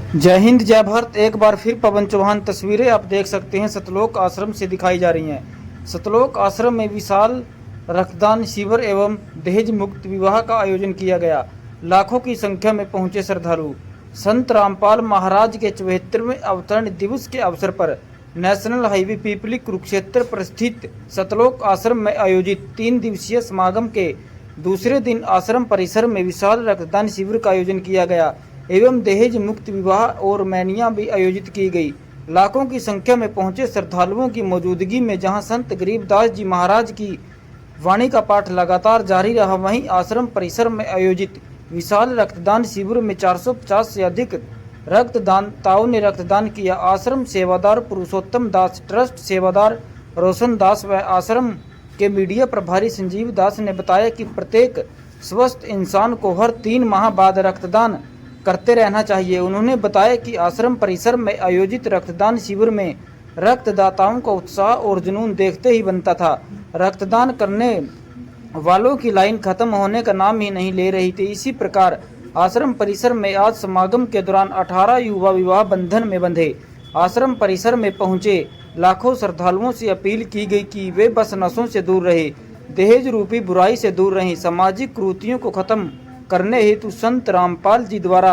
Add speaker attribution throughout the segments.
Speaker 1: जय हिंद जय भारत। एक बार फिर पवन चौहान तस्वीरें आप देख सकते हैं सतलोक आश्रम से दिखाई जा रही हैं। सतलोक आश्रम में विशाल रक्तदान शिविर एवं दहेज मुक्त विवाह का आयोजन किया गया। लाखों की संख्या में पहुंचे श्रद्धालु। संत रामपाल महाराज के 74वें अवतरण दिवस के अवसर पर नेशनल हाईवे पीपली कुरुक्षेत्र पर स्थित सतलोक आश्रम में आयोजित 3 दिवसीय समागम के दूसरे दिन आश्रम परिसर में विशाल रक्तदान शिविर का आयोजन किया गया एवं दहेज मुक्त विवाह और मैनिया भी आयोजित की गई। लाखों की संख्या में पहुंचे श्रद्धालुओं की मौजूदगी में जहां संत गरीबदास जी महाराज की वाणी का पाठ लगातार जारी रहा, वहीं आश्रम परिसर में आयोजित विशाल रक्तदान शिविर में 450 से अधिक रक्तदाताओं ने रक्तदान किया। आश्रम सेवादार पुरुषोत्तम दास, ट्रस्ट सेवादार रोशन दास व आश्रम के मीडिया प्रभारी संजीव दास ने बताया कि प्रत्येक स्वस्थ इंसान को हर 3 माह बाद रक्तदान करते रहना चाहिए। उन्होंने बताया कि आश्रम परिसर में आयोजित रक्तदान शिविर में रक्तदाताओं का उत्साह और जुनून देखते ही बनता था। रक्तदान करने वालों की लाइन खत्म होने का नाम ही नहीं ले रही थी। इसी प्रकार आश्रम परिसर में आज समागम के दौरान 18 युवा विवाह बंधन में बंधे। आश्रम परिसर में पहुंचे लाखों श्रद्धालुओं से अपील की गई कि वे बस नशों से दूर रहे, दहेज रूपी बुराई से दूर रहें, सामाजिक कुरीतियों को खत्म करने हेतु संत रामपाल जी द्वारा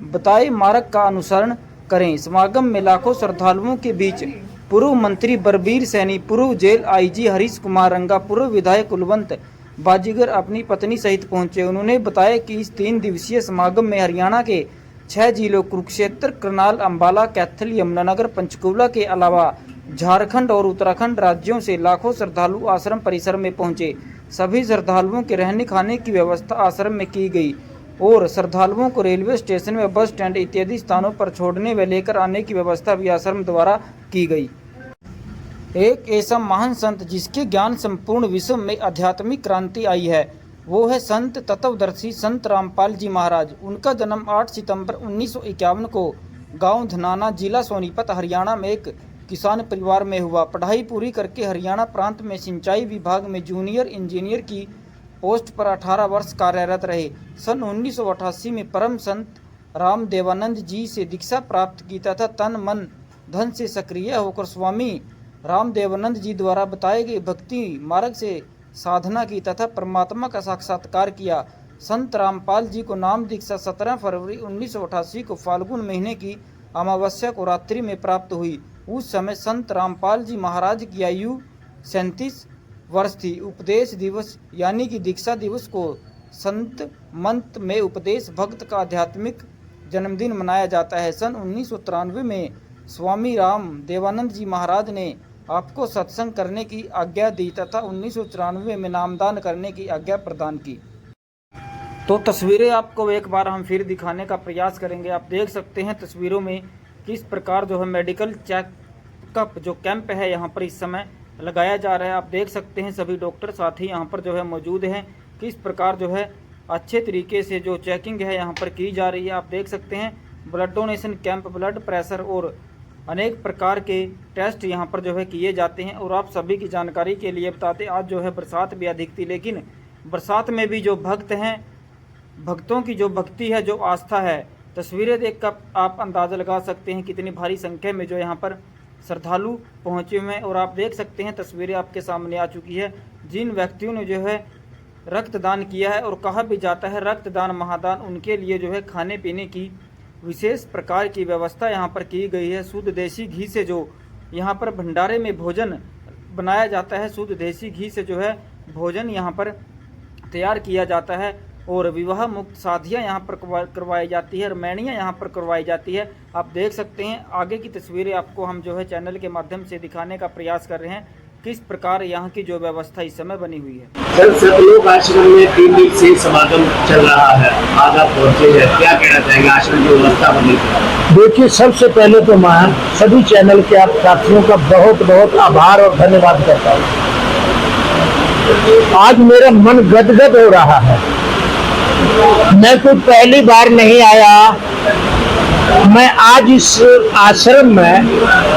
Speaker 1: बताए मार्ग का अनुसरण करें। समागम में लाखों श्रद्धालुओं के बीच पूर्व मंत्री बलबीर सैनी, पूर्व जेल आईजी हरीश कुमार रंगा, पूर्व विधायक कुलवंत बाजीगर अपनी पत्नी सहित पहुंचे। उन्होंने बताया कि इस 3 दिवसीय समागम में हरियाणा के 6 जिलों कुरुक्षेत्र, करनाल, अंबाला, कैथल, यमुनानगर, पंचकूला के अलावा झारखंड और उत्तराखंड राज्यों से लाखों श्रद्धालु आश्रम परिसर में पहुंचे। सभी श्रद्धालुओं के रहने खाने की व्यवस्था आश्रम में की गई और श्रद्धालुओं को रेलवे स्टेशन व बस स्टैंड इत्यादि स्थानों पर छोड़ने व लेकर आने की व्यवस्था भी आश्रम द्वारा की गई। एक ऐसा महान संत जिसके ज्ञान संपूर्ण विश्व में आध्यात्मिक क्रांति आई है, वो है संत तत्वदर्शी संत रामपाल जी महाराज। उनका जन्म 8 सितंबर 1951 को गांव धनाना, जिला सोनीपत, हरियाणा में एक किसान परिवार में हुआ। पढ़ाई पूरी करके हरियाणा प्रांत में सिंचाई विभाग में जूनियर इंजीनियर की पोस्ट पर 18 वर्ष कार्यरत रहे। सन 1988 में परम संत राम देवानंद जी से दीक्षा प्राप्त की तथा तन मन धन से सक्रिय होकर स्वामी राम देवानंद जी द्वारा बताए गए भक्ति मार्ग से साधना की तथा परमात्मा का साक्षात्कार किया। संत रामपाल जी को नाम दीक्षा 17 फरवरी 1988 को फाल्गुन महीने की अमावस्या को रात्रि में प्राप्त हुई। उस समय संत रामपाल जी महाराज की आयु 37 वर्ष थी। उपदेश दिवस यानी कि दीक्षा दिवस को संत मंत में उपदेश भक्त का आध्यात्मिक जन्मदिन मनाया जाता है। सन 1993 में स्वामी राम देवानंद जी महाराज ने आपको सत्संग करने की आज्ञा दी तथा 1994 में नामदान करने की आज्ञा प्रदान की। तो तस्वीरें आपको एक बार हम फिर दिखाने का प्रयास करेंगे। आप देख सकते हैं तस्वीरों में किस प्रकार जो है मेडिकल चेकअप जो कैंप है यहाँ पर इस समय लगाया जा रहा है। आप देख सकते हैं सभी डॉक्टर साथी यहाँ पर जो है मौजूद हैं। किस प्रकार जो है अच्छे तरीके से जो चेकिंग है यहाँ पर की जा रही है। आप देख सकते हैं blood donation camp, blood pressure और अनेक प्रकार के टेस्ट यहाँ पर जो है किए जाते हैं। और आप सभी की जानकारी के लिए बताते, आज जो है बरसात भी अधिक थी, लेकिन बरसात में भी जो भक्त हैं, भक्तों की जो भक्ति है, जो आस्था है, तस्वीरें देखकर आप अंदाज़ा लगा सकते हैं कितनी भारी संख्या में जो यहाँ पर श्रद्धालु पहुँचे हुए हैं। और आप देख सकते हैं तस्वीरें आपके सामने आ चुकी है जिन व्यक्तियों ने जो है रक्तदान किया है। और कहा भी जाता है रक्तदान महादान, उनके लिए जो है खाने पीने की विशेष प्रकार की व्यवस्था यहाँ पर की गई है। शुद्ध देसी घी से जो यहाँ पर भंडारे में भोजन बनाया जाता है, शुद्ध देसी घी से जो है भोजन यहाँ पर तैयार किया जाता है। और विवाह मुक्त शादियाँ यहाँ पर करवाई जाती है, मैनियाँ यहाँ पर करवाई जाती है। आप देख सकते हैं आगे की तस्वीरें आपको हम जो है चैनल के माध्यम से दिखाने का प्रयास कर रहे हैं किस प्रकार यहाँ की जो व्यवस्था इस समय बनी हुई है।
Speaker 2: सर, सतलोक आश्रम में 3 दिन से समागम चल रहा है, आज आप पहुंचे हैं, क्या कहना चाहेंगे आश्रम की व्यवस्था बनी?
Speaker 3: देखिए, सबसे पहले तो मैं सभी चैनल के आप साथियों का बहुत बहुत आभार और धन्यवाद करता हूँ। आज मेरा मन गदगद हो रहा है। मैं कोई पहली बार नहीं आया, मैं आज इस आश्रम में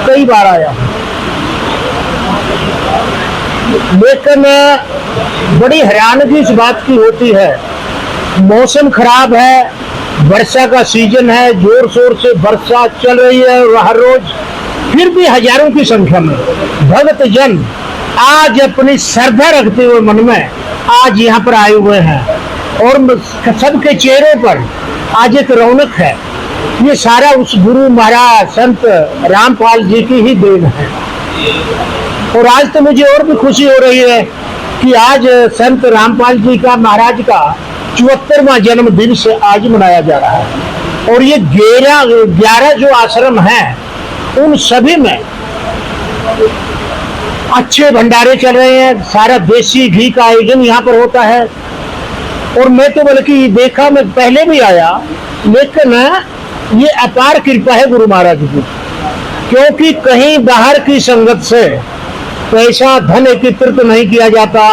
Speaker 3: कई बार आया हूँ, लेकिन बड़ी हैरानगी इस बात की होती है, मौसम खराब है, वर्षा का सीजन है, जोर शोर से वर्षा चल रही है हर रोज, फिर भी हजारों की संख्या में भक्त जन आज अपनी श्रद्धा रखते हुए मन में आज यहाँ पर आए हुए हैं और सबके चेहरों पर आज एक रौनक है। ये सारा उस गुरु महाराज संत रामपाल जी की ही देन है। और आज तो मुझे और भी खुशी हो रही है कि आज संत रामपाल जी का महाराज का 74वां जन्मदिन से आज मनाया जा रहा है। और ये 11 जो आश्रम हैं उन सभी में अच्छे भंडारे चल रहे हैं। सारा देसी घी का आयोजन यहाँ पर होता है। और मैं तो बल्कि देखा, मैं पहले भी आया, लेकिन ये अपार कृपा है गुरु महाराज की, क्योंकि कहीं बाहर की संगत से पैसा धन एकत्रित नहीं किया जाता,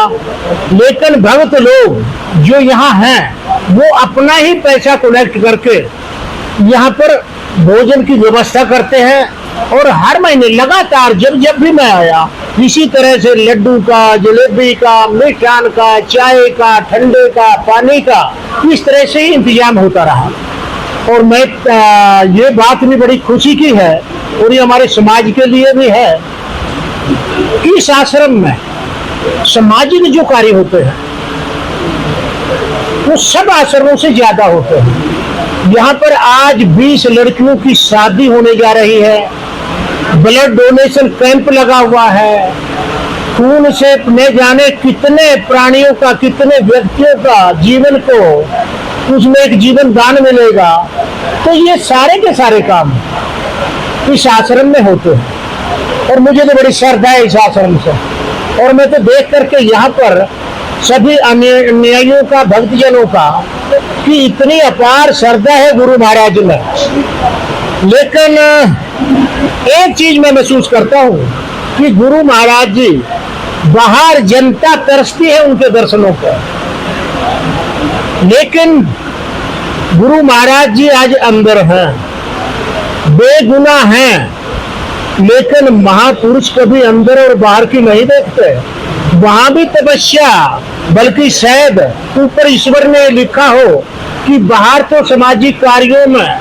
Speaker 3: लेकिन भक्त लोग जो यहाँ हैं वो अपना ही पैसा कलेक्ट करके यहाँ पर भोजन की व्यवस्था करते हैं। और हर महीने लगातार जब भी मैं आया, इसी तरह से लड्डू का, जलेबी का, मिष्ठान का, चाय का, ठंडे का, पानी का, इस तरह से ही इंतजाम होता रहा। और मैं ये बात भी बड़ी खुशी की है और ये हमारे समाज के लिए भी है कि इस आश्रम में सामाजिक जो कार्य होते हैं वो सब आश्रमों से ज्यादा होते हैं। यहाँ पर आज 20 लड़कियों की शादी होने जा रही है, ब्लड डोनेशन कैंप लगा हुआ है, खून से न जाने कितने प्राणियों का, कितने व्यक्तियों का जीवन को उसमें एक जीवन दान मिलेगा। तो ये सारे के सारे काम इस आश्रम में होते हैं और मुझे तो बड़ी श्रद्धा है इस आश्रम से। और मैं तो देख करके यहाँ पर सभी अनुयायियों का, भक्तजनों का, कि इतनी अपार श्रद्धा है गुरु महाराज में। लेकिन एक चीज मैं महसूस करता हूँ कि गुरु महाराज जी बाहर जनता तरसती है उनके दर्शनों पर, लेकिन गुरु महाराज जी आज अंदर हैं, बेगुनाह हैं, लेकिन महापुरुष कभी अंदर और बाहर की नहीं देखते। वहां भी तपस्या, बल्कि शायद ऊपर ईश्वर ने लिखा हो कि बाहर तो सामाजिक कार्यों में,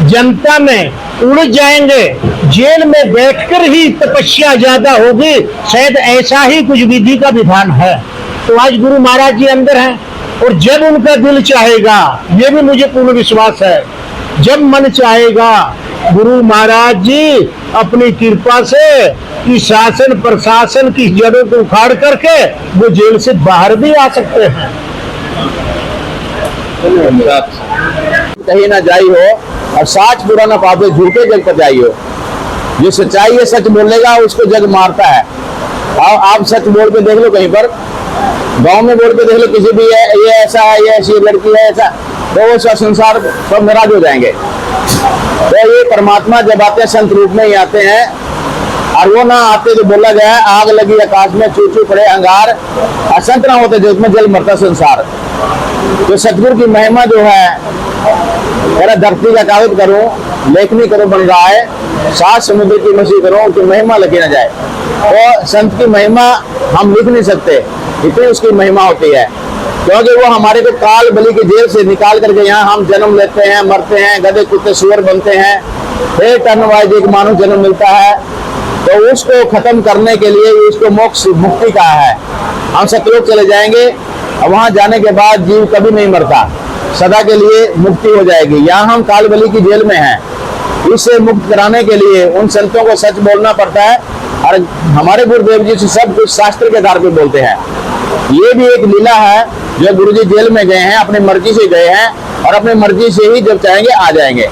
Speaker 3: जनता में उलझ जाएंगे, जेल में बैठकर ही तपस्या ज्यादा होगी, शायद ऐसा ही कुछ विधि का विधान है। तो आज गुरु महाराज जी अंदर हैं और जब उनका दिल चाहेगा, ये भी मुझे पूर्ण विश्वास है, जब मन चाहेगा गुरु महाराज जी अपनी कृपा से कि शासन प्रशासन की जड़ों को उखाड़ करके वो जेल से बाहर भी आ सकते हैं।
Speaker 4: कहीं ना जाई हो और साच बुरा ना पावे, झूठे जग पर जाई हो। जो सच्चाई है, सच बोलेगा उसको जग मारता है। आप सच बोल के देख लो, कहीं पर गांव में बोल के देख लो, किसी भी ये ऐसा है, ये ऐसी लड़की है, ऐसा, तो वो संसार सब नाराज हो जाएंगे। तो ये परमात्मा जब आते हैं संत रूप में ही आते हैं, और वो ना आते तो बोला गया है आग लगी आकाश में, चू चू पड़े अंगार, असंत ना होते जिसमें जल मरता संसार। तो सतगुरु की महिमा जो है, मेरा धरती का कागज करूं, लेखनी करो बन रहा है, सात समुद्र की मछली करो कि महिमा लगी ना जाए। तो संत की महिमा हम लिख नहीं सकते, इतनी उसकी महिमा होती है, क्योंकि वो हमारे को काल बलि की जेल से निकाल करके यहाँ हम जन्म लेते हैं, मरते हैं, गधे कुत्ते सुअर बनते हैं, फिर टर्न वाइज एक मानव जन्म मिलता है। तो उसको खत्म करने के लिए उसको मोक्ष मुक्ति कहा है। हम सतलोक चले जाएंगे और वहां जाने के बाद जीव कभी नहीं मरता, सदा के लिए मुक्ति हो जाएगी। यहाँ हम काल बलि की जेल में हैं, इससे मुक्त कराने के लिए उन संतों को सच बोलना पड़ता है। और हमारे गुरुदेव जी से सब कुछ शास्त्र के आधार पर बोलते हैं। ये भी एक लीला है, जो गुरुजी जेल में गए हैं, अपनी मर्जी से गए हैं और अपनी मर्जी से ही जब चाहेंगे आ जाएंगे।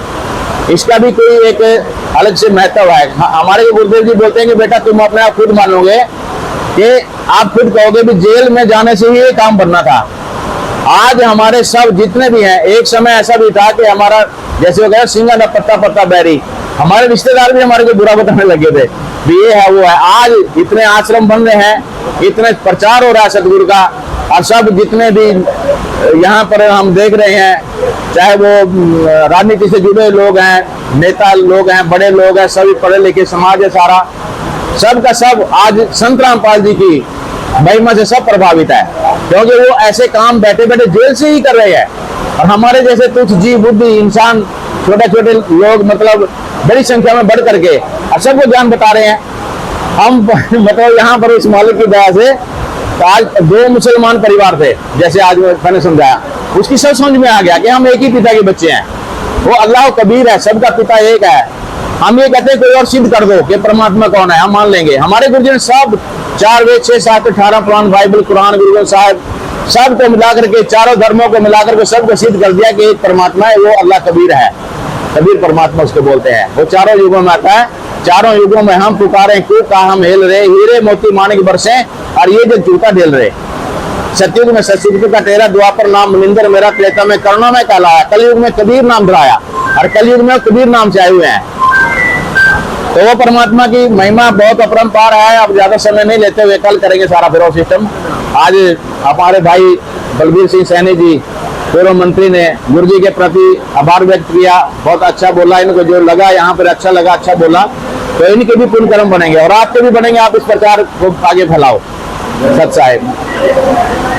Speaker 4: इसका भी कोई एक अलग से महत्व है। हमारे गुरुदेव जी बोलते हैं कि बेटा तुम अपने आप खुद मानोगे कि आप खुद कहोगे भी जेल में जाने से ही ये काम बनना था। आज हमारे सब जितने भी हैं, एक समय ऐसा भी था कि हमारा जैसे हो गया सिंगा न पत्ता पत्ता बैरी, हमारे रिश्तेदार भी हमारे को बुरा बताने लगे थे भी ये है वो है। आज इतने आश्रम बन रहे हैं, इतने प्रचार हो रहा है सतगुरु का, और सब जितने भी यहाँ पर हम देख रहे हैं, चाहे वो राजनीति से जुड़े लोग हैं, नेता लोग हैं, बड़े लोग हैं, सभी पढ़े लिखे समाज है सारा, सब का सब आज संत रामपाल जी की महिमा से सब प्रभावित है, क्योंकि वो ऐसे काम बैठे बैठे जेल से ही कर रहे हैं। और हमारे जैसे तुच्छ जीव बुद्धि इंसान, छोटे छोटे लोग मतलब बड़ी संख्या में बढ़ करके सबको ज्ञान बता रहे हैं। हम मतलब यहाँ पर इस मालिक की दया से तो आज 2 मुसलमान परिवार थे, जैसे आज मैंने समझाया, उसकी सब समझ में आ गया कि हम एक ही पिता के बच्चे हैं। वो अल्लाह कबीर है, सबका पिता एक है। हम ये कहते हैं कोई और सिद्ध कर दो कि परमात्मा कौन है, हम मान लेंगे। हमारे गुरुजी ने सब 4 वेद 6 7 18 पुराण, बाइबल, कुरान, गुरु ग्रंथ साहिब सबको मिलाकर के, चारों धर्मों को मिलाकर के सबको सिद्ध कर दिया कि एक परमात्मा है, वो अल्लाह कबीर है। कबीर परमात्मा उसको बोलते हैं। वो चारों युगों में आता है। चारों युगों में हम पुकारे, क्यों कहा हम हेल रहे, हीरे मोती माणिक बरसे और ये जो चूता ढेल रहे। सतयुग में सतयुग का तेरा, द्वापर नाम मनिंदर मेरा, त्रेता में करुणा में कहलाया, कलयुग में कबीर नाम धराया और कलयुग में कबीर नाम से आए हुए हैं। तो वो परमात्मा की महिमा बहुत अपरंपार है। अब ज्यादा समय नहीं लेते हुए कल करेंगे सारा फिर सिस्टम। आज हमारे भाई बलबीर सिंह सैनी जी पूर्व मंत्री ने गुरु जी के प्रति आभार व्यक्त किया, बहुत अच्छा बोला, इनको जो लगा यहाँ पर अच्छा लगा, अच्छा बोला, तो इनके भी पुण्य कर्म बनेंगे और आपके भी बनेंगे। आप इस प्रचार को आगे फैलाओ। सत साहिब।